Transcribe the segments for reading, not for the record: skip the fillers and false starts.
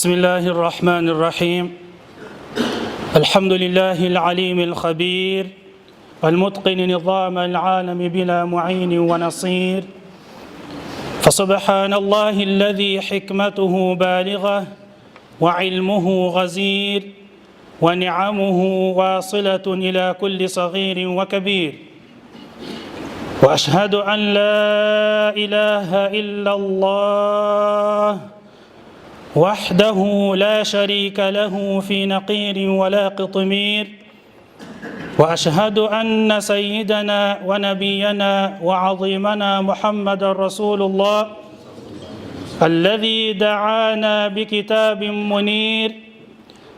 بسم الله الرحمن الرحيم الحمد لله العليم الخبير المتقن نظام العالم بلا معين ونصير فسبحان الله الذي حكمته بالغة وعلمه غزير ونعمه واصلة إلى كل صغير وكبير وأشهد أن لا إله إلا الله وحده لا شريك له في نقير ولا قطمير وأشهد أن سيدنا ونبينا وعظيمنا محمد رسول الله الذي دعانا بكتاب منير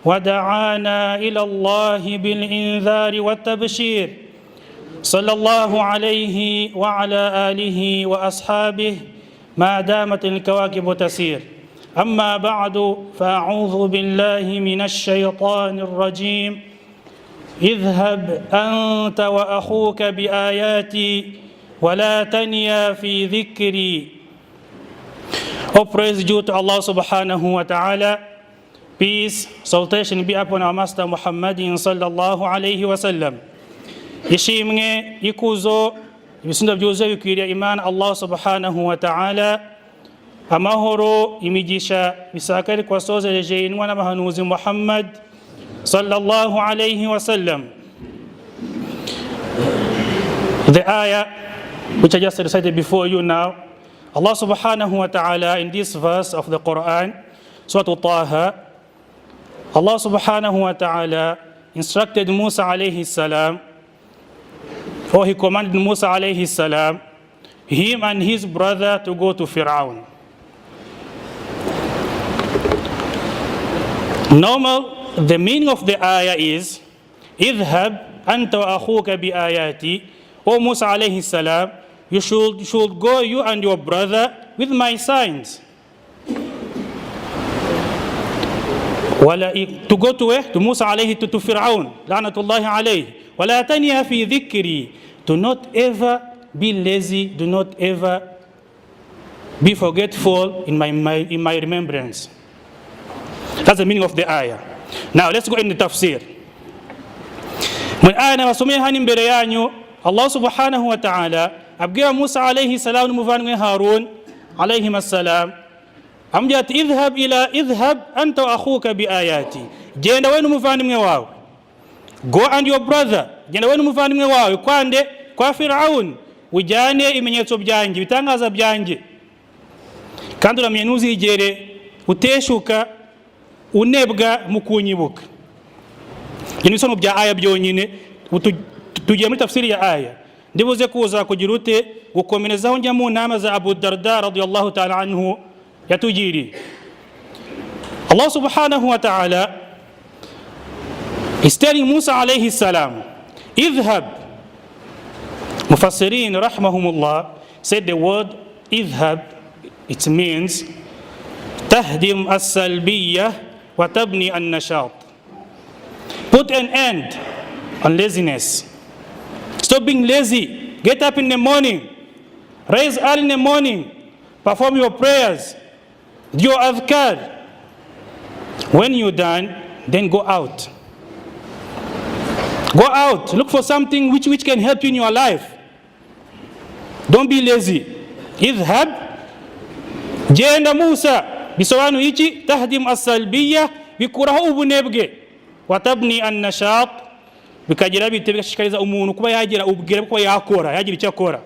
ودعانا إلى الله بالإنذار والتبشير صلى الله عليه وعلى آله وأصحابه ما دامت الكواكب تسير أما بعد فأعوذ بالله من الشيطان الرجيم اذهب أنت وأخوك بآياتي ولا تنيا في ذكري. All praise due to Allah subhanahu wa ta'ala. Peace, salutation be upon our Master Muhammadin sallallahu alayhi wa sallam. Ishimwe, ikuzo, ibisinda byuzuye bikwiriye Imana Allah subhanahu wa ta'ala. Amahoro imigisha bisakari kwa sozereje inwa n'abahanuzi Muhammad sallallahu alayhi wa sallam. The ayah which I just recited before you now, Allah subhanahu wa ta'ala in this verse of the Quran, Surah Taha, Allah subhanahu wa ta'ala instructed Musa alayhi salam, or he commanded Musa alayhi salam, him and his brother to go to Fir'aun. Normal, the meaning of the ayah is, اذهب أنت وأخوك بآياتي. O Musa alayhi salam, you should go, you and your brother, with my signs. To go to where? To Musa alayhi, to Fir'aun, la'natullahi alayhi. ولا تنيا في ذكري. Do not ever be lazy, do not ever be forgetful in my remembrance. That's the meaning of the ayah. Now let's go in the tafsir. When ayah nawasomea hani mbele yanyu, Allah subhanahu wa ta'ala abgira Musa alayhi salam n'umuvandimwe Harun alayhim assalam, amubwira ati idhhab anta wa akhuka bi ayati. Genda we n'umuvandimwe wawe. Go and your brother. Genda we n'umuvandimwe wawe kwande kwa Fir'aun, ujyane ibimenyetso byanjye, bitangaza byanjye. Kandi uramenye ntuzigere uteshuka unebwa mu kunyibuka. Ibyo bisobanuro bya aya byonyine. Tugiye muri tafsiri ya aya, ndibuze kuza kugira ute gukomerezaho njya mu nama za Abu Darda radiyallahu ta'ala anhu yatugiriye. Allah subhanahu wa ta'ala is telling Musa alayhi salam, idhhab. Mufassirin rahmahumullah said the word idhhab, it means tahdim as-salbiyah wa tabni an-nashat. Put an end on laziness. Stop being lazy. Get up in the morning. Rise early in the morning. Perform your prayers. Do your adhkar. When you're done, then go out. Go out. Look for something which can help you in your life. Don't be lazy. Idhhab. Jenda Musa. Bisobanuro iki? Tahdim as-salbiyah, bikuraho ubunebwe. Watabni an-nashat, bikagira bite bigashishikariza umuntu kuba yagira ubwire ko yakora, yagira icyo akora.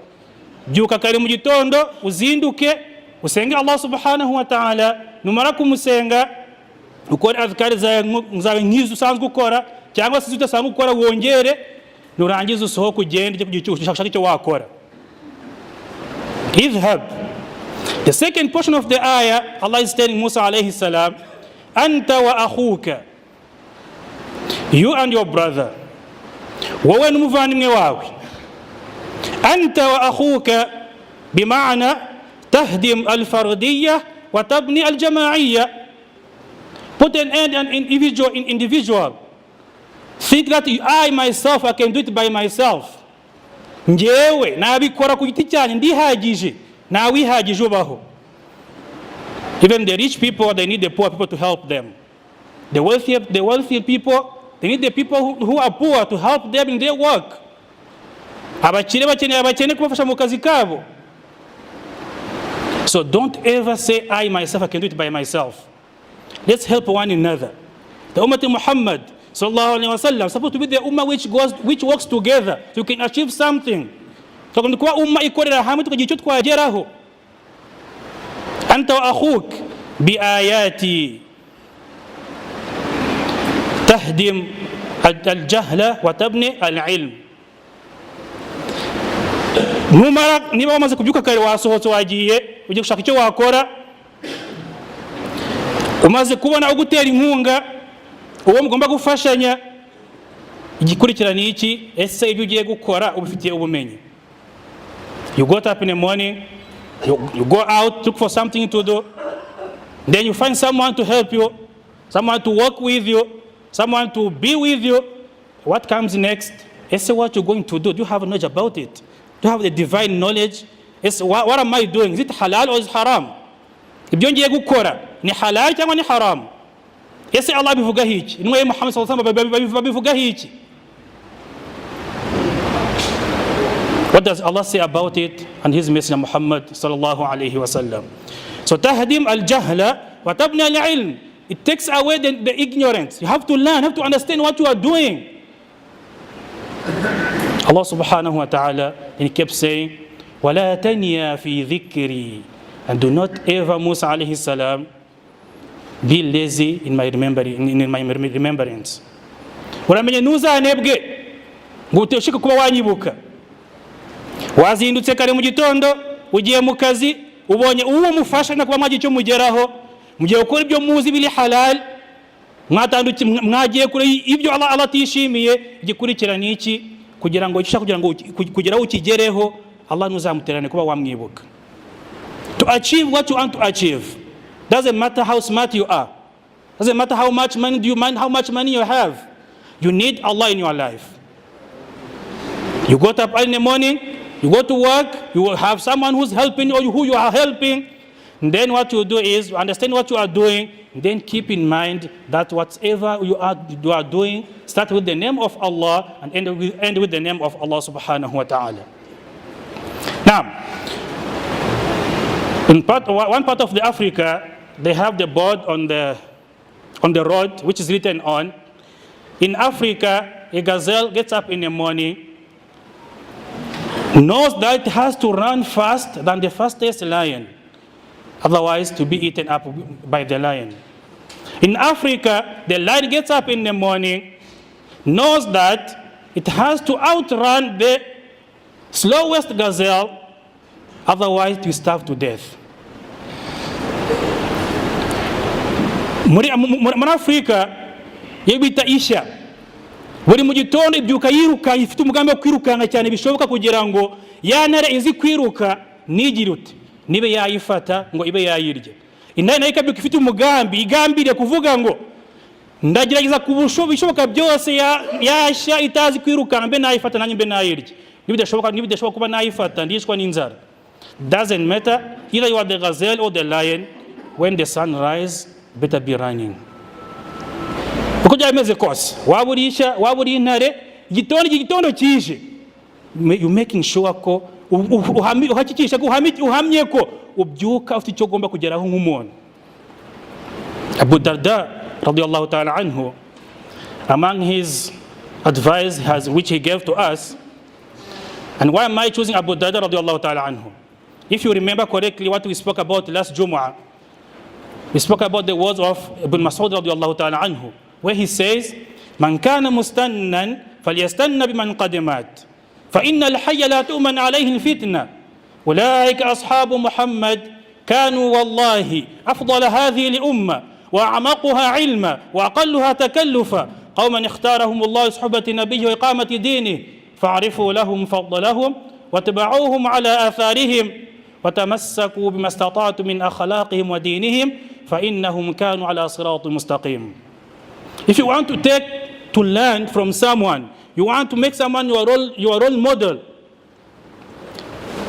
Byuka kare mu gitondo, uzinduke, usenge Allah subhanahu wa ta'ala, numara kumusenga, ukora adhkari zawe nk'izo usanzwe ukora, cyangwa se udasanzwe ukora wongere, nurangiza usohoke ugende ushaka icyo wakora. Idhhab. The second portion of the ayah, Allah is telling Musa alayhi salam, anta wa akhuka. You and your brother. Wowe n'umuvandimwe wawe. Anta wa akhuka bima'na tahdim al-fardiyya wa tabni al-jama'iyya. Put an end on individual. Think that I myself, I can do it by myself. Njewe nabikora ku giti cyane ndihagije, nawe ihagije ubaho. Even the rich people, they need the poor people to help them. The wealthy people, they need the people who are poor to help them in their work. Abakire bakeneye abakene kubafasha mu kazi kabo. So don't ever say, I myself, I can do it by myself. Let's help one another. The Ummah of Muhammad sallallahu alaihi wasallam supposed to be the Ummah which works together so you can achieve something. So kwa Ummah ikorera hamwe tukagira icyo twageraho. Anta wa akhuk bi ayati tahdim al-jahla wa tabni al-ilm. Niba wamaze kubyuka kare wasohotse wagiye ugiye gushaka icyo wakora, umaze kubona ugutera inkunga uwo mugomba gufashanya, igikurikirana iki? Ese ibyo ugiye gukora ubifitiye ubumenyi? You got up in the morning, you go out, look for something to do, then you find someone to help you, someone to work with you, someone to be with you. What comes next? Ese what you're going to do? Do you have knowledge about it? Do you have the divine knowledge? What am I doing? Is it halal or is it haram? Ibyo ngiye gukora ni halal cyangwa ni haram? Ese Allah bivuga hiki? Inwe Muhammad sallallahu alaihi wasallam bivuga hiki? What does Allah say about it and His Messenger Muhammad sallallahu alaihi wasallam? So tahdim al-jahla wa tabni al-ilm. It takes away the ignorance. You have to learn, you have to understand what you are doing. Allah subhanahu wa ta'ala, and He kept saying, وَلَا تَنْيَا فِي ذِكْرِي. And do not ever, Musa alayhi salam, be lazy in my remembrance. Uramenye ntuzanebwe ngo utoshike kuba wanyibuka. Wazindutse kare mu gitondo, ugiye mu kazi, ubonye uwo mufasha na kuba mwagiye cyo mugeraho, mugiye gukora ibyo muzi bili halal, mwagiye kure ibyo Allah atishimiye, igikurikirana iki kugira ngo kugeraho ukigereho, Allah ntuzamuterane kuba wamwibuka. To achieve what you want to achieve, doesn't matter how smart you are, doesn't matter how much money how much money you have, you need Allah in your life. You got up early in the morning, you go to work, you will have someone who's helping or who you are helping. And then what you do is you understand what you are doing, and then keep in mind that whatever you are doing, start with the name of Allah and end with the name of Allah subhanahu wa ta'ala. Now, in one part of the Africa, they have the board on the road which is written on, in Africa, a gazelle gets up in the morning, knows that it has to run fast than the fastest lion, otherwise to be eaten up by the lion. In Africa, the lion gets up in the morning, knows that it has to outrun the slowest gazelle, otherwise to starve to death. Muri Afrika yebita isha, buri mu gitondo ibyuka yiruka, ifite umugambi wo kwirukanga cyane bishoboka kugira ngo yanare izi kwiruka nigirute nibe yayifata ngo ibe yayirya. Intare nayo ikabyuka ifite umugambi igambiriye kuvuga ngo ndagerageza kubishoboka byose yasha itazi kwirukanga mbe nayifata nanjye mbe nayirya. Nibidashoboka kuba nayifata ndishwa n'inzara. Doesn't matter, either you are the gazelle or the lion, when the sun rises, better be running. Uko byameze kose, waburisha waburi intare igitondo kije, you making sure ko uhakikisha ko uhamye ko ubyuka ufite icyo ugomba kugeraho nk'umuntu. Abu Darda radiyallahu ta'ala anhu, among his advice which he gave to us, and why am I choosing Abu Darda radiyallahu ta'ala anhu? If you remember correctly what we spoke about last Jumu'ah, we spoke about the words of Ibn Mas'ud radiyallahu ta'ala anhu, where he says, "Man kana mustannan falyastanna biman qadimat, fa inna al-hayya la tu'man alayhi al-fitna. Ulaika ashabu Muhammad kanu wallahi afdal hadhihi al-umma wa a'maquha ilma wa aqalluha takallufa. Qawman ikhtarahum Allah suhbati nabiyhi wa iqamati dinihi, fa'rifu lahum fadlahum wa tabauhum ala atharihim وتمسكوا بما استطعتم من أخلاقهم ودينهم فإنهم كانوا على صراط مستقيم." If you want to learn from someone, you want to make someone your role model,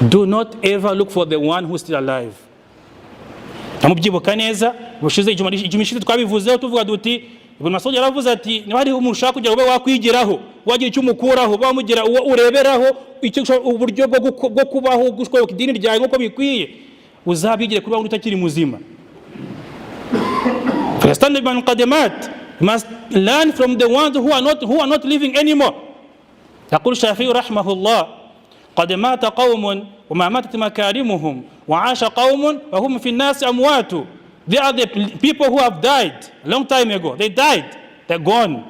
do not ever look for the one who's still alive. mubyibuka neza bushize ijumishize twabivuzeho tuvuga duti Ibn Mas'ud yaravuze ati niba hari umushaka kugira ube wakwigiraho wagira icyo umukuraho bamugira uwo ureberaho icyo uburyo bwo kubaho gushobora idini ryawe nko bikwiye uzabigire kuba utakiri muzima. Understand ibn qadimat, you must learn from the ones who are not living anymore. يقول الشافعي رحمه الله قد مات قوم وما ماتت مكارمهم وعاش قوم وهم في الناس أموات. They are the people who have died a long time ago. They died, they're gone.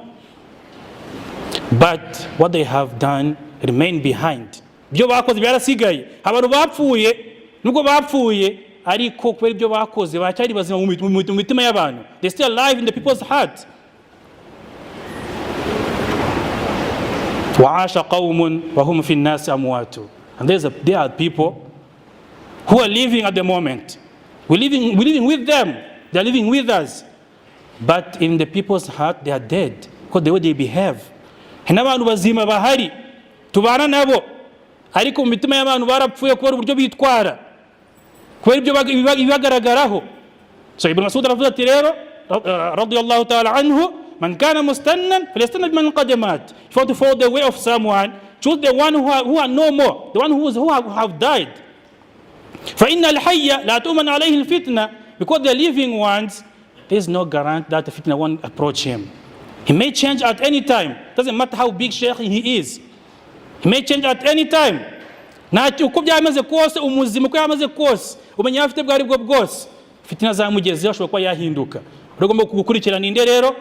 But what they have done remain behind. Ibyo bakoze byarasigaye. Abantu bapfuye nubwo bapfuye ariko kubera ibyo bakoze bacyari bazima mu mitima y'abantu. They still alive in the people's heart. وعاش قوم وهم في الناس أموات. And there are people who are living at the moment. We're living with them. They're living with us. But in the people's heart, they are dead because the way they behave. N'abantu bazima bahari tubana nabo ariko mu mitima y'abantu barapfuye kubera uburyo bitwara kubera ibyo bibagaragaraho. So Ibn Mas'ud aravuze ati rero radiyallahu ta'ala anhu, man kana mustannan falyastanna biman qadamat. If you want to follow the way of someone, choose the one who are no more, the one who have died. فإن الحي لا تؤمن عليه الفتنة, because the living ones, there is no guarantee that the fitna won't approach him. He may change at any time. Doesn't matter how big Sheikh he is. He may change at any time. Na uko byamaze kose umuzima ko yamaze kose umenya afite bwari bwo bwose fitna zamugezeho ashobora kuba yahinduka. Uragomba kugukurikirana inde rero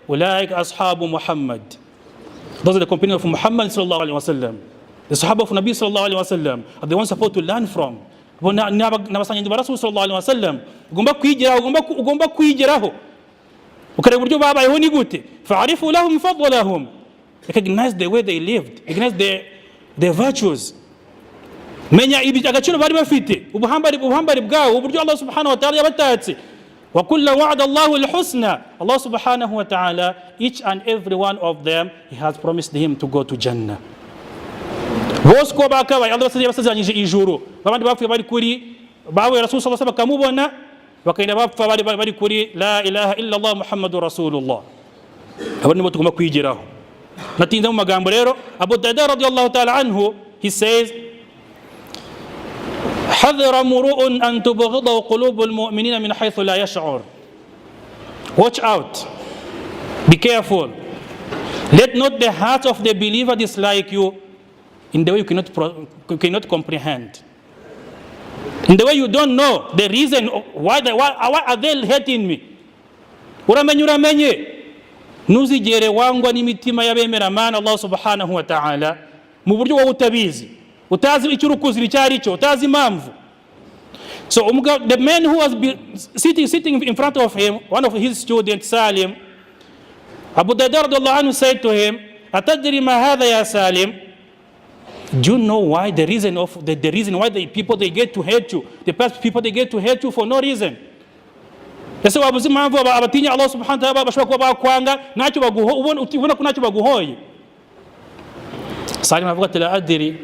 ulaika ashabu Muhammad. Those are the companions of Muhammad sallallahu alaihi wasallam. The Sahaba of Nabi sallallahu alaihi wasallam are the ones supposed to learn from. N'abasangizi ba Rasul sallallahu alaihi wasallam ugomba kwigiraho ukareba uburyo babayeho ni gute. Fa'arifu lahum fadlahum, recognize the way they lived, recognize their virtues, menya agaciro bari bafite, ubuhambari bwabo, uburyo Allah subhanahu wa ta'ala yabatatse. Wa kullu wa'ada Allahu al-husna. Allah subhanahu wa ta'ala, each and every one of them, He has promised him to go to Jannah. Bose ko bakabaye Allah basazanyije ijuru, babandi bapfuye bari kuri bawe Rasul sallallahu alaihi wasallam bakamubona bakayina bapfa bari kuri la ilaha illa Allah Muhammadur Rasulullah. Abo nibo tugomba kwigiraho. Natinda mu magambo rero Abu Darda radiyallahu ta'ala anhu, he says حذر مروء أن تبغض قلوب المؤمنين من حيث لا يشعر. Watch out, be careful, let not the heart of the believer dislike you in the way you cannot comprehend, in the way you don't know the reason why are they hating me. Uramenye ntuzigere wangwa n'imitima y'abemera mana Allah subhanahu wa ta'ala mu buryo wowe utabizi, utazi icyo urukuzira icyari cyo, utazi impamvu. So the man who was sitting in front of him, one of his students, Salim, Abu Darda radiyallahu anhu said to him, atadri ma hadha ya Salim? Do you know why the reason why the people they get to hate you, the past people they get to hate you for no reason? Ese wabuze impamvu abatinya Allah subhanahu wa ta'ala bashobora kuba bakwanga ntacyo ubona ko ntacyo baguhoye. Salim avuga ati la adri,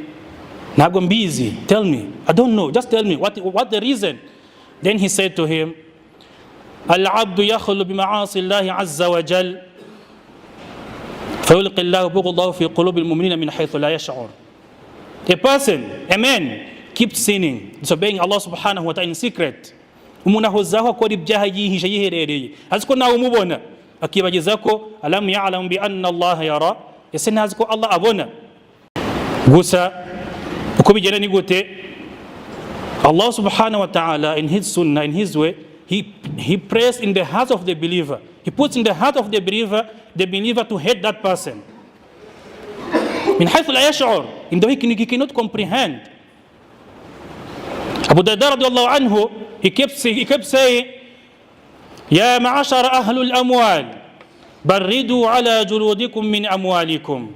ntabwo mbizi, tell me, I don't know, just tell me what the reason. Then he said to him, al-abdu yakhlu bima'asi Allah azza wa jal fayulqi Allah bughdahu fi qulubi al-mu'minina min haythu la yash'ur. A person, a man, keeps sinning, disobeying Allah subhanahu wa ta'ala in secret. Umuntu ahozaho akora ibyaha yihishe yiherereye, aziko nawe umubona, akibagiza ko alam ya'lam bi anna Allah yara, ese ntazi ko Allah abona. Gusa uko bigenda ni gute, Allah subhanahu wa ta'ala in his sunnah, in his way, he prays in the heart of the believer. He puts in the heart of the believer to hate that person. Min haythu la yash'ur, in the way he cannot comprehend. Abu Darda radiyallahu anhu, he kept saying, Ya ma'ashara ahlul amwal, barridu ala juludikum min amwalikum,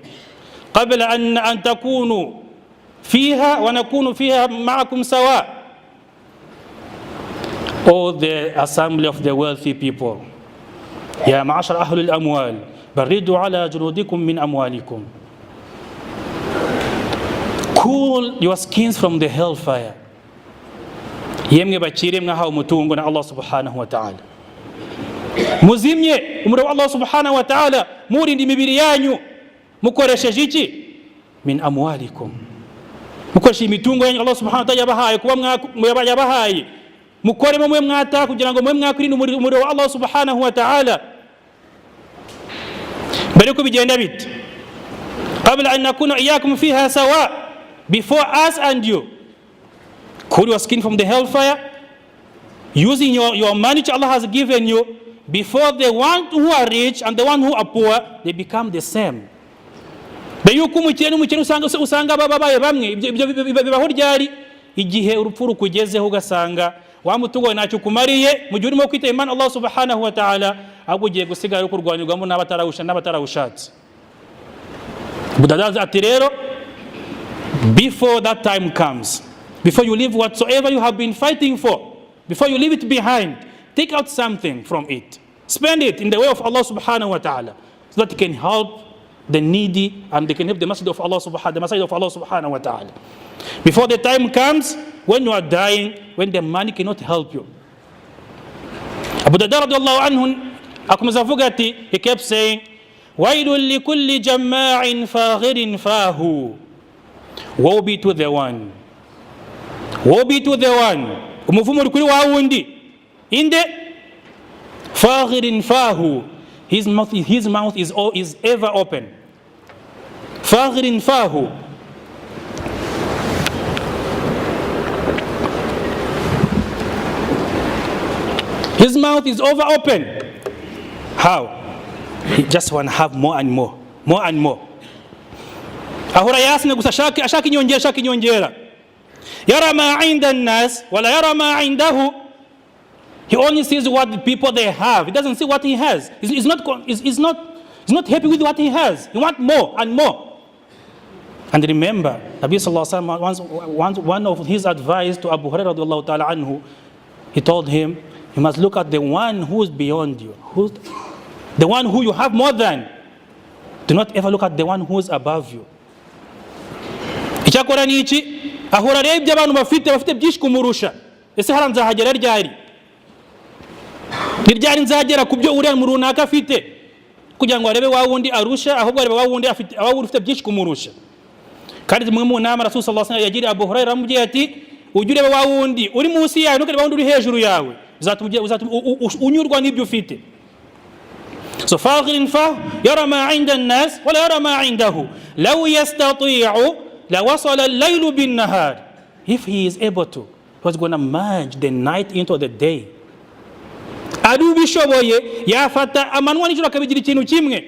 qabla an takunu fiha wa nakunu fiha ma'akum sawa. All the assembly of the wealthy people, Ya ma'ashara ahlul amwal, barridu ala juludikum min amwalikum. Cool your skins from the hellfire. yemwe bakire mwahawe umutungo na Allah subhanahu wa ta'ala, muzimye umuriro wa Allah subhanahu wa ta'ala, murinda imibiri yanyu mukoresheje iki? Min amwalikum, mukoresheje imitungo yanyu Allah subhanahu wa ta'ala yabahaye, kuba yabahaye mukoremo mwe mwata kugira ngo mwe mwakwirinda umuriro wa Allah subhanahu wa ta'ala. Mbere ko bigenda bite? Qabla an nakuna iyyakum fiha sawa, before us and you cool your skin from the hellfire, using your money which Allah has given you, before the one who are rich and the one who are poor, they become the same. Yuko umukene n'umukene usanga babaye bamwe, bibaho ryari? Igihe urupfu rukugezeho ugasanga wa mutungo ntacyo kumariye, mu gihe urimo kwita Imana Allah subhanahu wa ta'ala, ahubwo ugiye gusigara kurwanirwamo n'abatarawushatse. Budadazi ati rero, before that time comes, before you leave whatsoever you have been fighting for, before you leave it behind, take out something from it. Spend it in the way of Allah subhanahu wa ta'ala, so that it can help the needy and they can help the masjid of Allah subhanahu wa ta'ala. Before the time comes when you are dying, when the money cannot help you. Abu Darda radiallahu anhu akomeza avuga ati, he kept saying, wailul likulli jamma'in faghirin fahu, woe be to the one, woe be to the one, umuvumo uri kuri wa wundi inde faghirin fahu, his mouth is ever open. Faghirin fahu, his mouth is over open. How? He just want to have more and more, more and more. Ahora yasne gusa ashaki nyongera. Yara ma 'inda an-nas wala yara ma 'indahu. He only sees what the people they have. He doesn't see what he has. He's not happy with what he has. He wants more and more. And remember, Nabi sallallahu alaihi wasallam, one of his advice to Abu Hurairah radiallahu ta'ala anhu, he told him, you must look at the one who is beyond you, the one who you have more than. Do not ever look at the one who is above you. Icyakora ni iki? Ahura rero ibyo abantu bafite byinshi kumurusha. Ese hara nzahagera ryari? Ryari nzagera kubyo uriya mu runaka afite, kugira ngo arebe wa wundi arusha, ahubwo arebe wa wundi ufite byinshi kumurusha. Kandi mwe mu nama Rasul sallallahu alaihi wasallam yagiriye Abu Hurairah amubwiye ati, ujye ureba wa wundi uri munsi yawe, ntukareba wundi uri hejuru yawe, unyurwa n'ibyo ufite. So faghirin fa yara ma 'inda an-nas wala yara ma 'indahu, law yastati'u la wasala al-laylu bin-nahar. If he is able to, he was going to merge the night into the day. Arubishoboye yafata amanwa n'ijoro akabigira ikintu kimwe,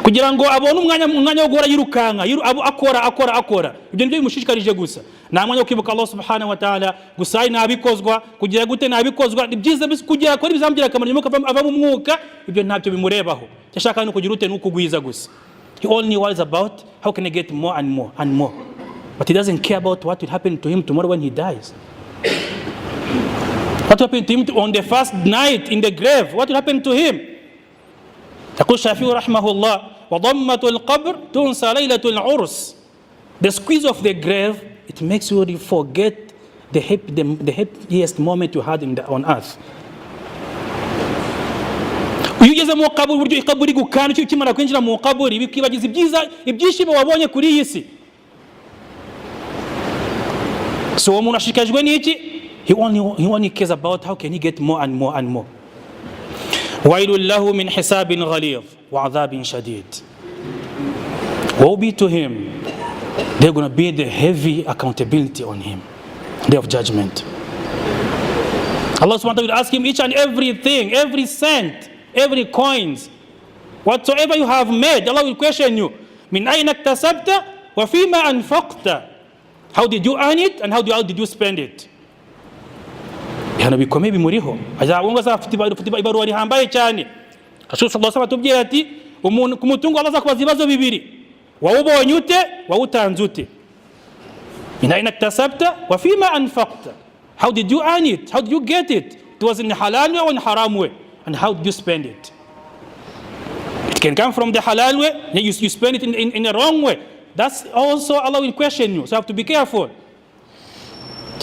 kugira ngo abone umwanya wo guhora yirukanka akora. Ibyo nibyo bimushishikarije gusa. Nta mwanya wo kwibuka Allah subhanahu wa ta'ala, gusa nabikozwa kugira gute nabikozwa, ni byiza kugira ko bizamugira akamaro nyuma ava mu mwuka, ibyo ntabyo bimurebaho. Cyashaka no kugira ute n'ukugwiza gusa. He only worries about how can I get more and more and more, but he doesn't care about what will happen to him tomorrow when he dies. What happened to him on the first night in the grave? What will happen to him? يقول الشافعي رحمه الله, وضمة القبر تنسى ليلة العرس. The squeeze of the grave, it makes you forget the happiest moment you had on earth. Iyo ugeze mu kaburi, buryo ikaburi gukana cyo kimara kwinjira mu kaburi, bikibagiza ibyishimo wabonye kuri iyi si. So umuntu ashikajwe n'iki? He only cares about how can he get more and more and more. وَيْلٌ لَهُ مِنْ حِسَابٍ غَلِيظٍ وَعَذَابٍ شَدِيدٍ. Woe be to him. They're going to be the heavy accountability on him, day of judgment. Allah subhanahu wa ta'ala will ask him each and everything, every cent, every coins, whatsoever you have made. Allah will question you. مِنْ أَيْنَ اكْتَسَبْتَ وَفِيمَا أَنْفَقْتَ. How did you earn it and how did you spend it? Hano bikomeye bimuriho, azabunga azafite ibaruwa rihambaye cyane. Rasul sallallahu alaihi wasallam atubwiye ati, umuntu ku mutungo Allah azakubaza ibibazo bibiri, wawubonye ute, wawutanze ute. Min ayna iktasabta wa fima anfaqta. How did you earn it? How did you get it? It was in halal way or in haram way, and how did you spend it? It can come from the halal way, then you spend it in the wrong way. That's also Allah will question you, so you have to be careful.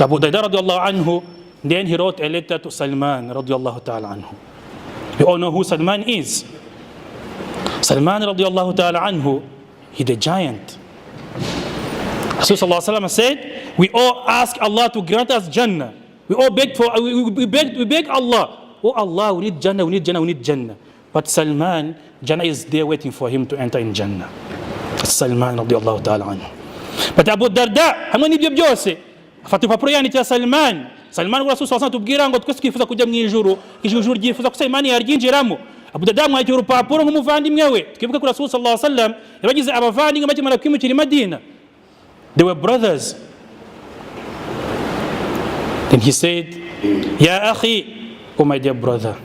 Abu Darda radiallahu anhu, then he wrote a letter to Salman radiallahu ta'ala anhu. You all know who Salman is. Salman radiallahu ta'ala anhu, he's the giant. Rasul sallallahu alaihi wasallam said, we all ask Allah to grant us Jannah. We all beg for, we beg Allah. Oh Allah, we need Jannah, we need Jannah, we need Jannah. But Salman, Jannah is there waiting for him to enter in Jannah. That's Salman radiallahu ta'ala anhu. But Abu Darda, hamwe n'ibyo byose, afata urupapuro yandikira Salman. Salman wa Rasul sallallahu alaihi wasallam tubwira ngo twese twifuza kujya mu ijuru, ijuru ryifuza ko Salman yaryinjiramo. Abu Darda amwakira urupapuro nk'umuvandimwe we. Twibuke ko Rasul sallallahu alaihi wasallam yabagize abavandimwe bakimara kwimukira i Madina. They were brothers. Then he said, Ya akhi, oh my dear brother,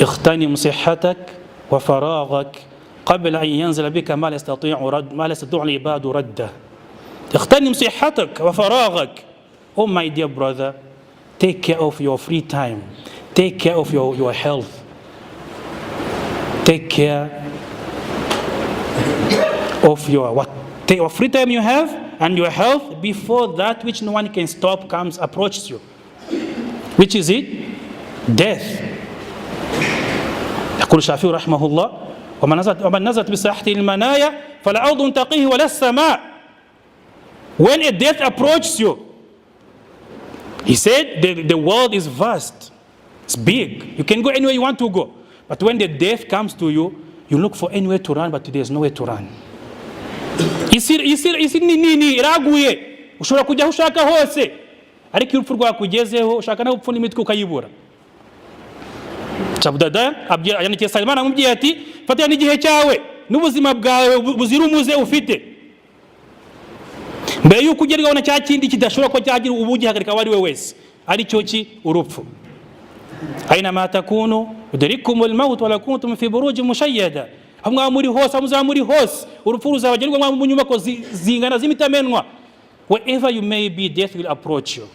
اغتنم صحتك وفراغك قبل أن ينزل بك ما لا يستطيع العباد رده. اغتنم صحتك وفراغك. Oh my dear brother, take care of your free time. Take care of your health. Take care of your free time you have and your health before that which no one can stop approaches you. Which is it? Death. يقول الشافعي رحمه الله ومن نزلت بساحته المنايا فلا أرض تقيه ولا السماء. When a death approaches you, he said the world is vast, it's big, you can go anywhere you want to go. But when the death comes to you, you look for anywhere to run, but there's nowhere to run. isi nini iraguye, ushobora kujya aho ushaka hose, ariko iyo urupfu rwakugezeho ushaka no gupfuna imitwe ukayibura. Abu Darda yandikiye Salman amubwiye ati, fatira n'igihe cyawe n'ubuzima bwawe buzira umuze ufite, mbere yuko ugerwaho na cya kindi kidashobora ko cyagira ubugihagarika wari we wese, ari cyo ki urupfu. Aynama takunu yudrikumul maut wa la kuntum fi burujin mushayyada. Hamwe muri hose, muzamuri hose, urupfu ruzabagerwa mu nyubako zingana z'imitamenwa. Wherever you may be, death will approach you.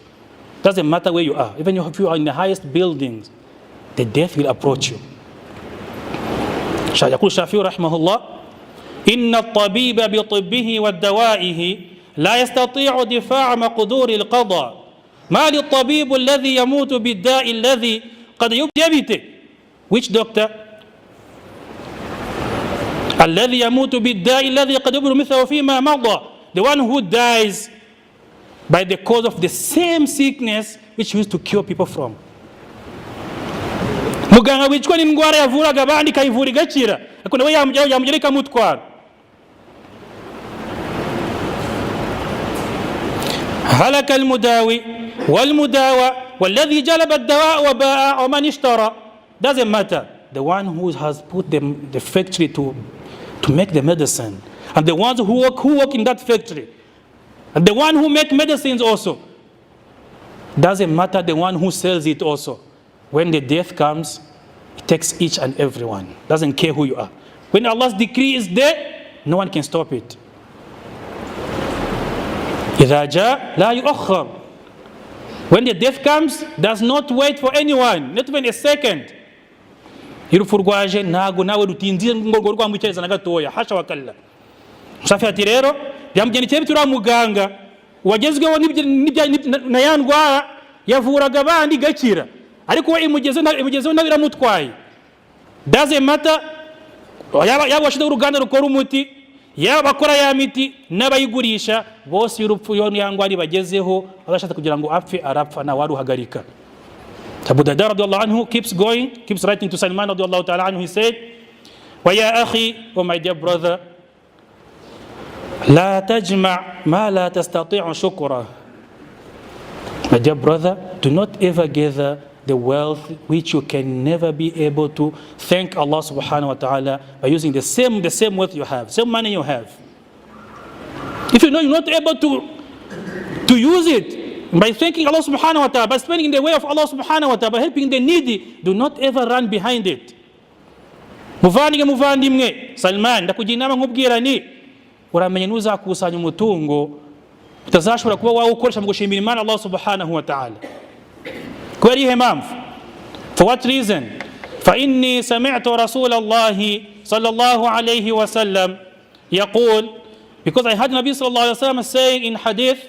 Doesn't matter where you are. Even if you are in the highest buildings, the death will approach you. يقول الشافعي رحمه الله إن الطبيب بطبه ودوائه لا يستطيع دفاع مقدور القضاء ما للطبيب الذي يموت بالداء الذي قد يبته. Which doctor? الذي يموت بالداء الذي قد يبر مثله فيما مضى. The one who dies by the cause of the same sickness which he used to cure people from. Muganga wicwa n'indwara yavuraga abandi kayivura igakira, ariko nawe yamugera ikamutwara. هلك المداوي والمداوى والذي جلب الدواء وباع ومن اشترى. Doesn't matter. The one who has put the factory to make the medicine, and the ones who work in that factory, and the one who make medicines also. Doesn't matter the one who sells it also. When the death comes, it takes each and every one. Doesn't care who you are. When Allah's decree is there, no one can stop it. إذا جاء لا يؤخر. When the death comes, does not wait for anyone, not even a second. Urupfu rwaje ntago nawe rutindiye ngo rwamwikereza na gatoya, hasha wakalla. Musafi ati rero byamugendekeye bitura muganga wagezweho na yandwara yavuraga abandi gakira, ariko we imugezeho nawe iramutwaye. Doesn't matter yaba washize uruganda rukora umuti, yaba bakora ya miti n'abayigurisha, bose urupfu yo yangwari bagezeho abashatse kugira ngo apfe arapfa na waruhagarika. Abu Darda radiallahu anhu keeps going, keeps writing to Salman radiallahu ta'ala anhu. He said, wa ya akhi, oh my dear brother, la tajma' ma la tastati'u shukra. My dear brother, do not ever gather the wealth which you can never be able to thank Allah subhanahu wa ta'ala by using the same wealth you have, same money you have. If you know you're not able to use it by thanking Allah subhanahu wa ta'ala, by spending in the way of Allah subhanahu wa ta'ala, by helping the needy, do not ever run behind it. Muvandimwe Salman, ndakugira inama nkubwira ni uramenye nuzakusanya umutungo utazashobora kuba wawukoresha mu gushimira Imana Allah subhanahu wa ta'ala. Kwa hiyo mpamvu, for what reason? فإني سمعت رسول الله صلى الله عليه وسلم يقول, because I heard Nabi صلى الله عليه وسلم saying in hadith,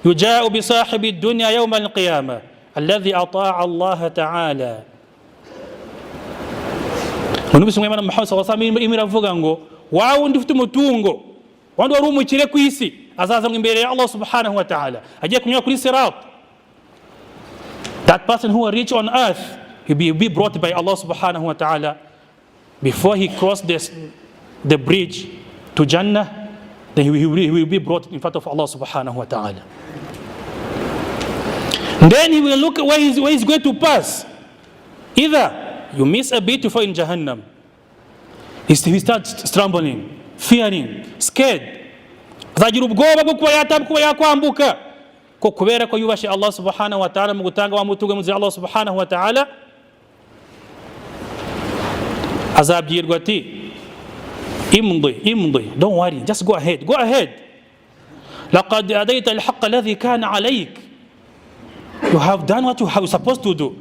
يجاء بصاحب الدنيا يوم القيامة الذي أطاع الله تعالى. Munubisi mwema Muhammad sallallahu alaihi wasallam imiravuga ngo wawe undi ufite umutungo wandi wari umukire ku isi azaza imbere ya Allah subhanahu wa ta'ala agiye kunyura kuri sirat. That person who are rich on earth, he will be brought by Allah subhanahu wa ta'ala before he crossed the bridge to Jannah. Then he will be brought in front of Allah subhanahu wa ta'ala. Then he will look where he's going to pass. Either you miss a bit to fall in Jahannam. He starts trembling, fearing, scared. Azagira ubwoba bwo kuba yakwambuka ko kubera ko yubashe Allah subhanahu wa ta'ala mu gutanga wa mutungo mu Allah subhanahu wa ta'ala. Azabwirwa ati imdi, don't worry, just go ahead. لقد أديت الحق الذي كان عليك. You have done what you are supposed to do.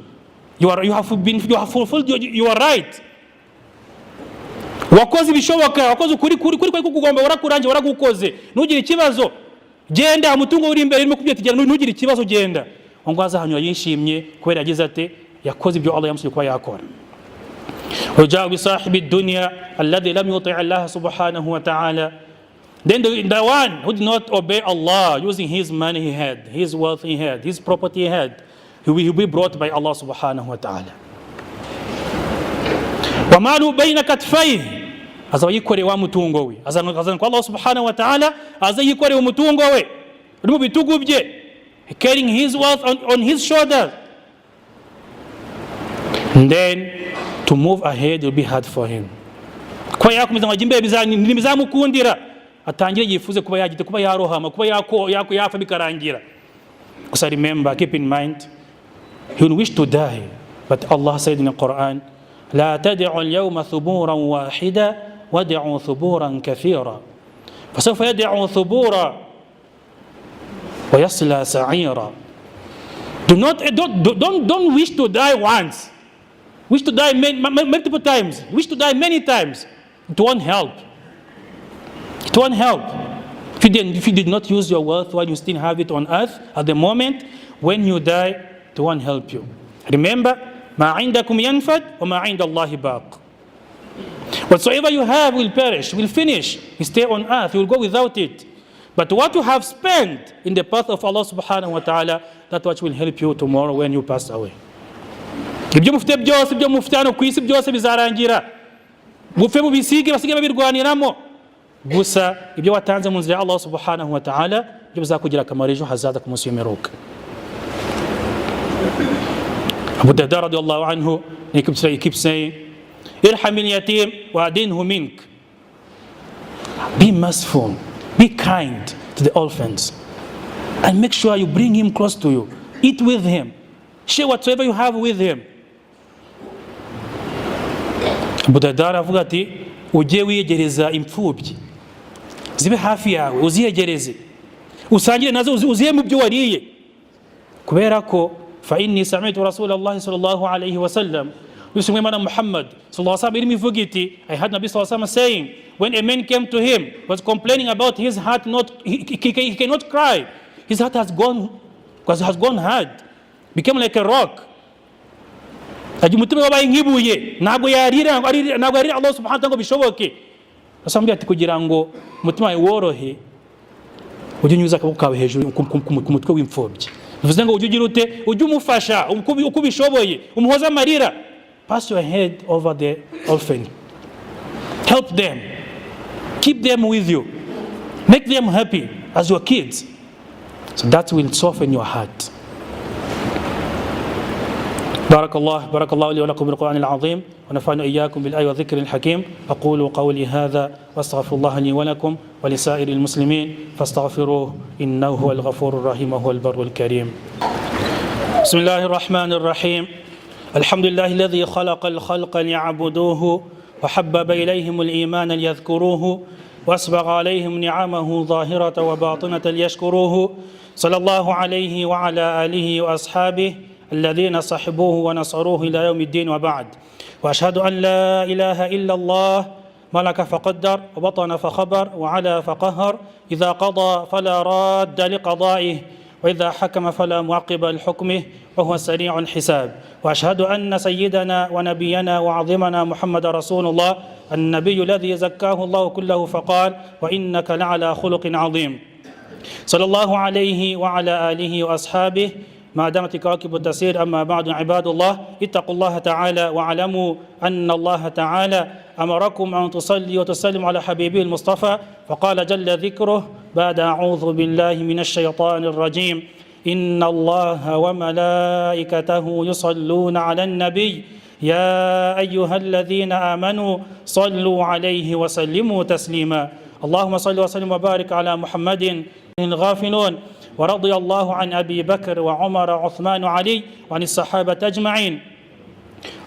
You have fulfilled your right. Wakoze ibishoboka, wakoze ukuri kugomba warakuranje waragukoze. Ntugire ikibazo. Genda umutungo uri imbere urimo kubyatijana ntugire ikibazo genda. Ngo azahanyura yishimye kubera yagize ate yakoze ibyo Allah yamusabye kuba yakora. وجاء بصاحب الدنيا الذي لم يطع الله سبحانه وتعالى. Then the one who did not obey Allah, using his money he had, his wealth he had, his property he had, he will be brought by Allah subhanahu wa ta'ala. وَمَالُ بَيْنَ كَتْفَيْهِ. Azaba yikoreye wa mutungo we. Azana kwa Allah subhanahu wa ta'ala, aza yikoreye umutungo we. Uri mu bitugu bye. Carrying his wealth on his shoulders. And then to move ahead will be hard for him. Kwa yakomeza ngo imbere bizamukundira. Atangire yifuze kuba yagite kuba yarohama kuba yafa bikarangira. Because remember, keep in mind, he will wish to die, but Allah said in the Quran, لا تدعوا اليوم ثبورا واحدا ودعوا ثبورا كثيرا فسوف يدعوا ثبورا ويصلى سعيرا. Don't wish to die once. Wish to die multiple times. Wish to die many times. It won't help. It won't help. If you did not use your wealth while you still have it on earth at the moment, when you die, it won't help you. Remember, ما عندكم ينفد وما عند الله باق. Whatsoever you have will perish, will finish. You stay on earth, you will go without it. But what you have spent in the path of Allah subhanahu wa ta'ala, that what will help you tomorrow when you pass away. Ibyo mufite byose ibyo mufite hano ku isi byose bizarangira. Mupfe mu bisige basige babirwaniramo. Gusa ibyo watanze mu nzira ya Allah subhanahu wa ta'ala byo bizakugira akamaro ejo hazaza ku munsi w'imperuka. Abu Darda radiyallahu anhu he keeps saying, irhamil yatim wa adinhu mink. Be merciful, be kind to the orphans, and make sure you bring him close to you. Eat with him, share whatsoever you have with him. Abu Darda avuga ati ujye wiyegereza imfubyi zibe hafi yawe, uziyegereze usangire nazo uzihe mu byo wariye, kubera ko فإني سمعت رسول الله صلى الله عليه وسلم يسمى Muhammad صلى الله عليه وسلم I heard Nabi صلى الله عليه وسلم saying, when a man came to him was complaining about his heart, he cannot cry, his heart has gone hard, became like a rock. Umutima wabaye nk'ibuye ntabwo yarira Allah subhanahu wa ta'ala bishoboke. Asambye ati kugira ngo umutima wawe worohe ujye unyuza akaboko kawe hejuru ku mutwe w'imfubyi. Bivuze ngo ujye ugira ute, ujye umufasha uko bishoboye, umuhoza amarira. Pass your head over the orphan, help them, keep them with you, make them happy as your kids, so that will soften your heart. بارك الله لي ولكم بالقرآن العظيم ونفعنا إياكم بالآية والذكر الحكيم. أقول قولي هذا واستغفر الله لي ولكم ولسائر المسلمين فاستغفروه إنه هو الغفور الرحيم وهو البر الكريم. بسم الله الرحمن الرحيم. الحمد لله الذي خلق الخلق ليعبدوه وحبب إليهم الإيمان ليذكروه وأسبغ عليهم نعمه ظاهرة وباطنة ليشكروه. صلى الله عليه وعلى آله وأصحابه الذين صحبوه ونصروه إلى يوم الدين وبعد. وأشهد أن لا إله إلا الله ملك فقدر وبطن فخبر وعلى فقهر إذا قضى فلا راد لقضائه وإذا حكم فلا معقب لحكمه وهو سريع الحساب. وأشهد أن سيدنا ونبينا وعظيمنا محمد رسول الله، النبي الذي زكاه الله كله فقال: وإنك لعلى خلق عظيم. صلى الله عليه وعلى آله وأصحابه ما دامت الكواكب تسير. أما بعد، عباد الله، اتقوا الله تعالى واعلموا أن الله تعالى أمركم أن تصلي وتسلم على حبيبه المصطفى، فقال جل ذكره بعد أعوذ بالله من الشيطان الرجيم: إن الله وملائكته يصلون على النبي يا أيها الذين آمنوا صلوا عليه وسلموا تسليما. اللهم صل وسلم وبارك على محمد الغافلون. ورضي الله عن أبي بكر وعمر وعثمان وعلي وعن الصحابة أجمعين.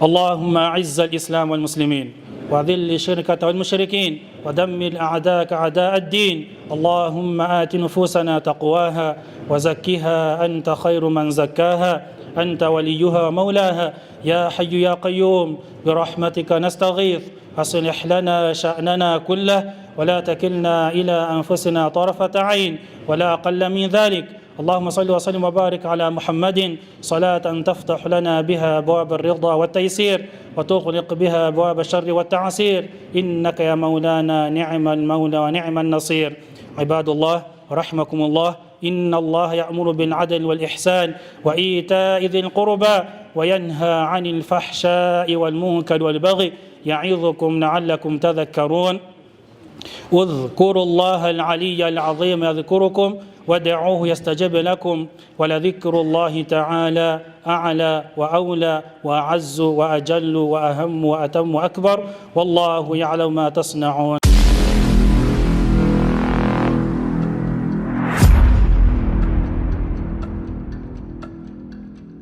اللهم أعز الإسلام والمسلمين وذل الشرك والمشركين ودمر أعداءك أعداء الدين. اللهم آت نفوسنا تقواها وزكها أنت خير من زكاها، أنت وليها ومولاها. يا حي يا قيوم برحمتك نستغيث، أصلح لنا شأننا كله ولا تكلنا إلى أنفسنا طرفة عين ولا أقل من ذلك. اللهم صل وسلم وبارك على محمد صلاة تفتح لنا بها أبواب الرضا والتيسير وتغلق بها أبواب الشر والتعسير، إنك يا مولانا نعم المولى ونعم النصير. عباد الله رحمكم الله، إن الله يأمر بالعدل والإحسان وإيتاء ذي القربى وينهى عن الفحشاء والمنكر والبغي يعظكم لعلكم تذكرون. اذكروا الله العلي العظيم يذكركم وادعوه يستجب لكم، ولذكر الله تعالى أعلى وأولى وأعز وأجل وأهم وأتم وأكبر، والله يعلم ما تصنعون.